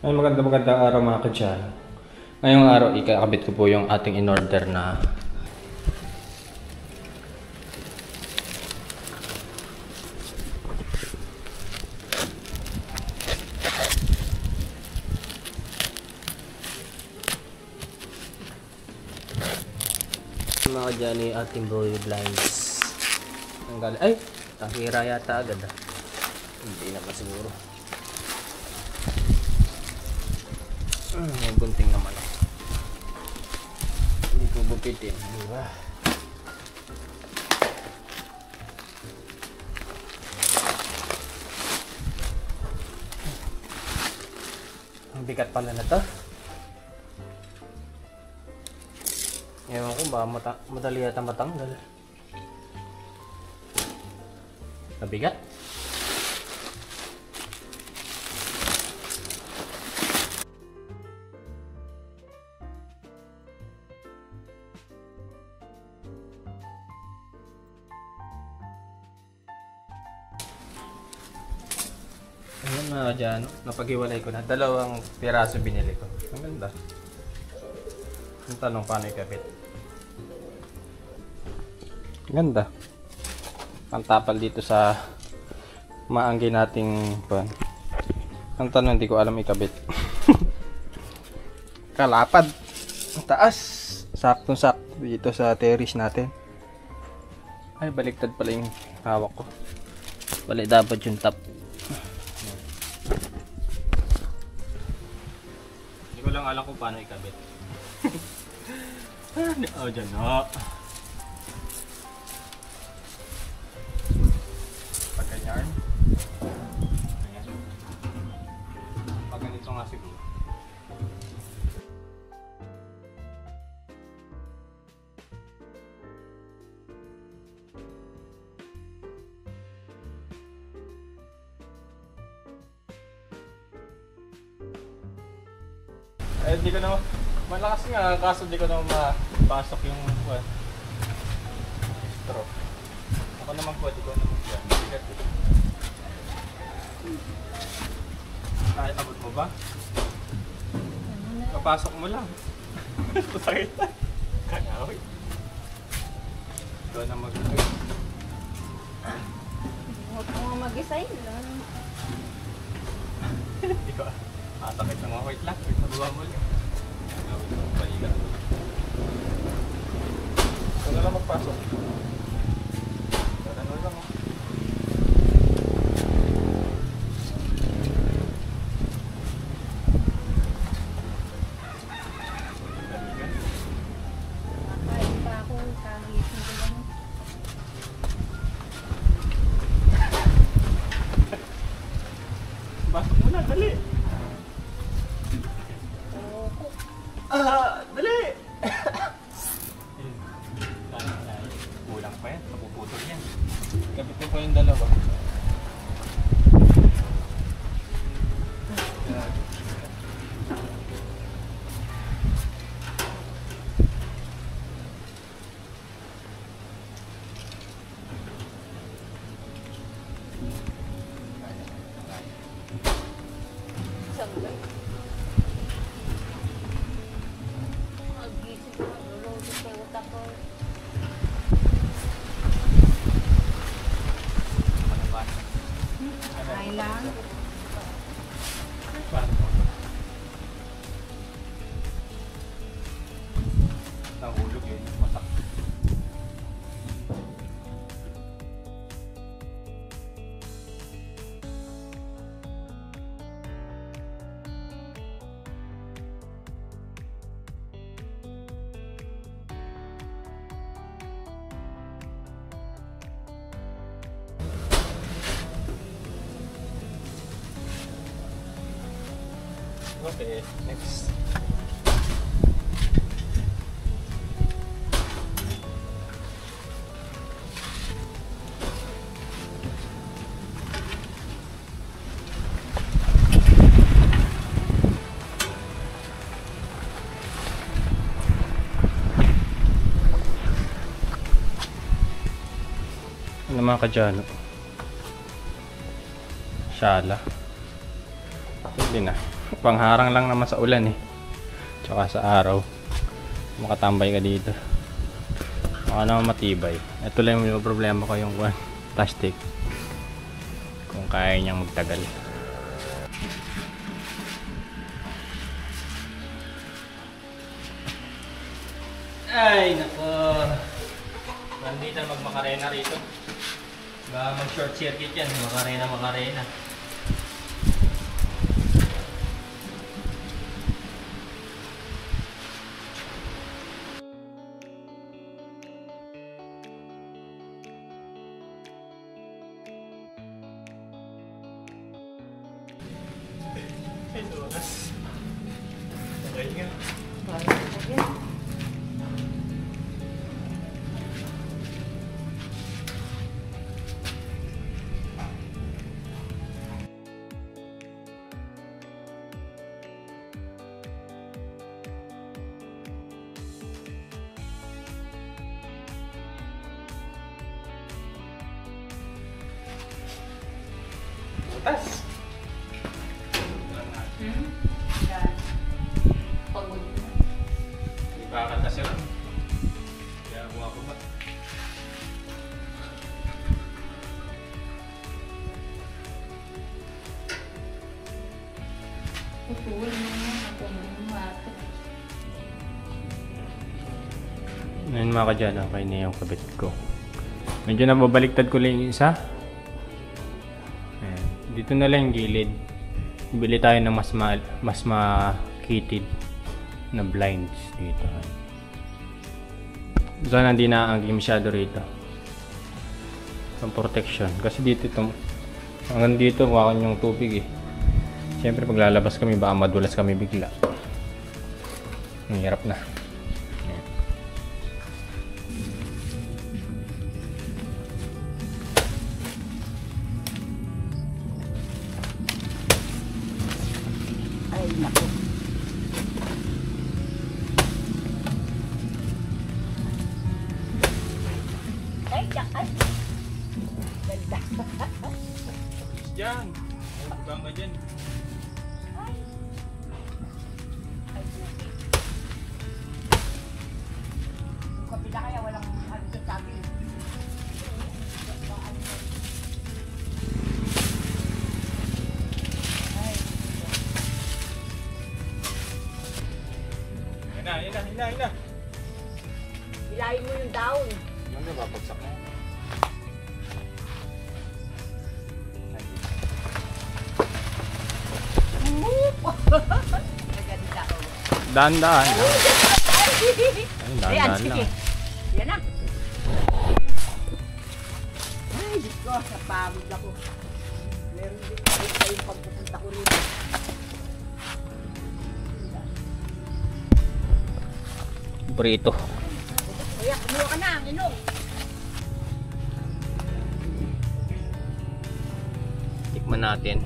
Ay, magandang araw mga kadyan. Ngayong araw, ikakabit ko po yung ating in-order na mga kadyan yung ating boy blinds. Ang galing. Ay! Tahira yata agad ah. Hindi naman siguro. May gunting naman ako. Hindi ko bukitin. Diba? Ang bigat pala na to. Ewan ko ba madali yata matanggal. Nabigat? Ayun na dyan, napag-iwalay ko na. Dalawang piraso binili ko. Ang ganda. Ang tanong paano ikabit. Ganda. Pantapal dito sa maanggi nating pan. Ang tanong hindi ko alam ikabit. Kalapad. Ang taas. Saktong-sakto dito sa terrace natin. Ay, baliktad pala yung hawak ko. Balik dapat yung top. Hindi ko lang alam kung paano ikabit. Oh, dyan na. Pag ganyan. Pag ganito nga siguro. Eh, di ko na, malakas nga, kaso di ko na mapasok yung straw. Ako naman po, di ko naman yan. Bigat ito. Kahit abot mo ba? Papasok mo lang. Sakit na. Kanawi. Ikaw na mag-isay. Huwag mo mag-isay lang. Di ko. Sakit na mga wait lang. Wait na buwa mo lang. Wait na paligan. Ikaw na lang magpasok. Ano lang oh. Makain pa ako kahit hindi lang. Pasok mo na, dali. Dali! Kulang pa yan, napuputol yan. Kapit ko pa yung dalawa. Sabi. Mag-isip ko, nalulog sa utak ko. Ay lang. Nahulog yun, matak. Okay, next. Ano mga kadyano? Shala. Hindi na. Pangharang lang naman sa ulan eh. Tsaka sa araw. Makatambay ka dito. Baka naman matibay. Ito lang yung problema ko yung plastic. Kung kaya niyang magtagal. Ay, nako. Nandito na magmakarena rito. Baka mag-short circuit yan. Makarena. Ay, luwas. Okay nga. Butas. Yan. Pagod na. Di ba kata sila? Kaya buha ko ba? Pupuwin mo na ako ng mata. Ngayon mga kadyan, okay na yung kabit ko. Medyo nababaliktad ko lang yung isa. Ayan. Dito na lang yung gilid. Bili tayo ng mas makitid na blinds dito. Sana hindi naanggi masyado rito. Ang protection. Kasi dito hanggang dito wakan yung tubig eh. Siyempre pag lalabas kami baka madulas kami bigla. Ang hirap na. Ay, naku. Ay, ay. Ganda. Diyan! Huwag ka dyan. Ay. Ay, buki. Yung kabila kaya walang ano sa sabi. Yan na. Hilahin mo yung down. Ano ba? Pagsak mo. Maganda oh. Daan-daan. Ay, Daan-daan ayan, lang. sige. Yan na. Ay, Diyos ko, napagod ako. Meron din kayo pagpupunta ko rin. Burrito. Kuya, kumuha ka na, inom. Tikman natin.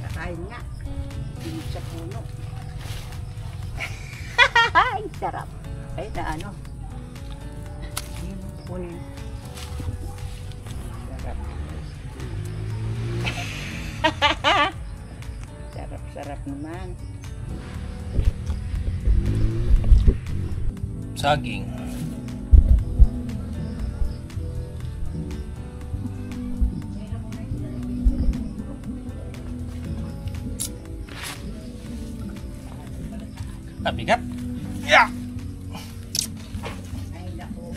Kakain nga. Dinig sa puno. Ay, sarap. Ay, na ano. Yun, kunin. Sarap. Sarap naman. Saging. Kapikat. Yeah. Ay, naku.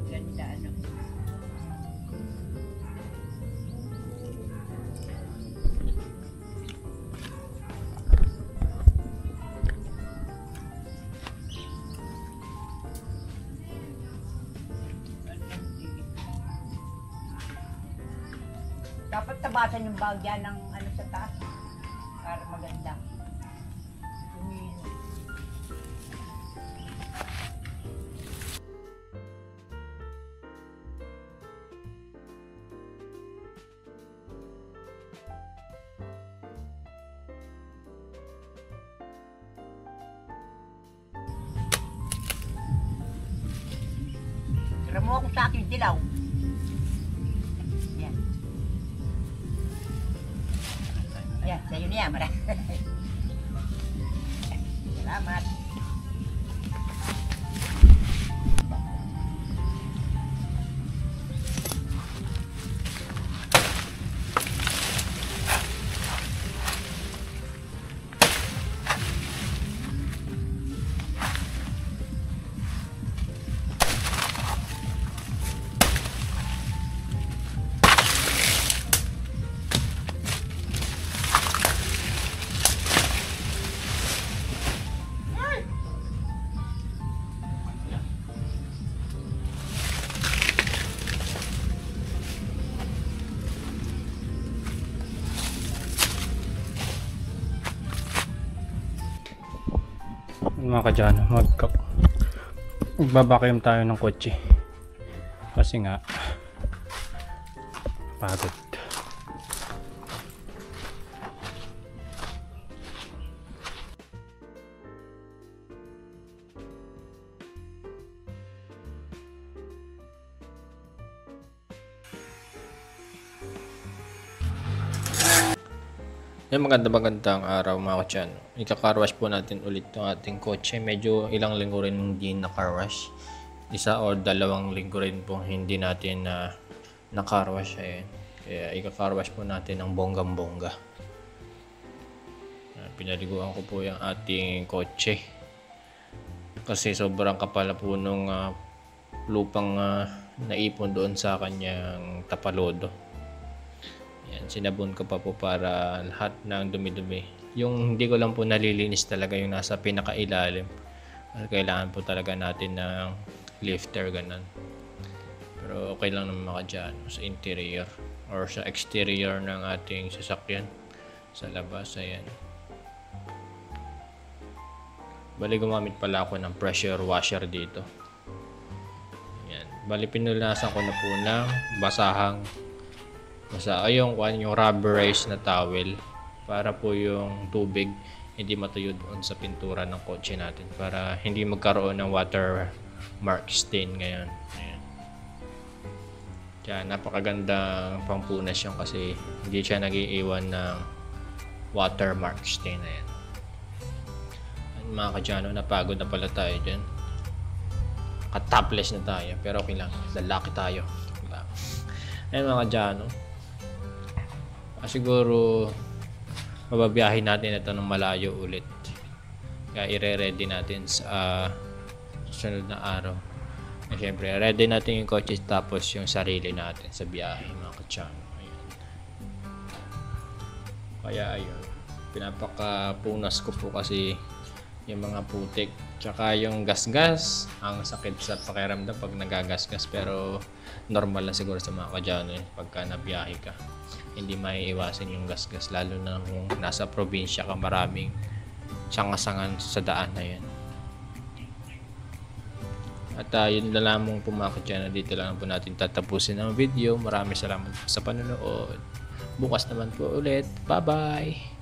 Ganda, ano. Dapat tabasan yung bagya ng ano sa taas para maganda. Humino. sa akin, dilaw. Yan. Yan, sa'yo niya, mara. Salamat. Mga kadyano, magbabakim tayo ng kotse kasi nga pagod. Magandang araw mga kachan. Ika-carwash po natin ulit itong ating kotse. Medyo ilang linggo rin hindi na-carwash. Isa o dalawang linggo rin po hindi natin na-carwash. Kaya ika-carwash po natin ng bonggang-bongga. Pinaliguan ko po yung ating kotse. Kasi sobrang kapal na po nung lupang naipon doon sa kanyang tapalodo. Yan, sinabon ko pa po para lahat ng dumi-dumi. Yung hindi ko lang po nalilinis talaga yung nasa pinakailalim. Kailangan po talaga natin ng lifter, ganun. Pero okay lang naman makadyan sa interior or sa exterior ng ating sasakyan. Sa labas, ayan. Bali gumamit pala ako ng pressure washer dito. Yan. Bali pinunasan ko na po ng basahang yung rubberized na towel para po yung tubig hindi matuyo doon sa pintura ng kotse natin para hindi magkaroon ng water mark stain ngayon. Ayan. Kaya napakagandang pampunas yung kasi hindi siya nag-iiwan ng water mark stain. Ayan. Mga kadyano, napagod na pala tayo dyan. Topless na tayo pero okay lang, lalaki tayo. Ayan mga kadyano, siguro mababiyahin natin ito ng malayo ulit. Kaya i-ready natin sa susunod na araw. Siyempre, ready natin yung kotse tapos yung sarili natin sa biyahe mga katsano. Kaya ayun, pinapakapunas ko po kasi yung mga putik tsaka yung gasgas. Ang sakit sa pakiramdam pag nagagasgas pero normal lang siguro sa mga kadyano pagka nabiyahe ka. Hindi maiiwasan yung gasgas lalo na kung nasa probinsya ka, maraming sangasangan sa daan na yan. At yun na lamang po mga kadyano, dito lang po natin tatapusin ang video. Maraming salamat sa panonood. Bukas naman po ulit. Bye bye!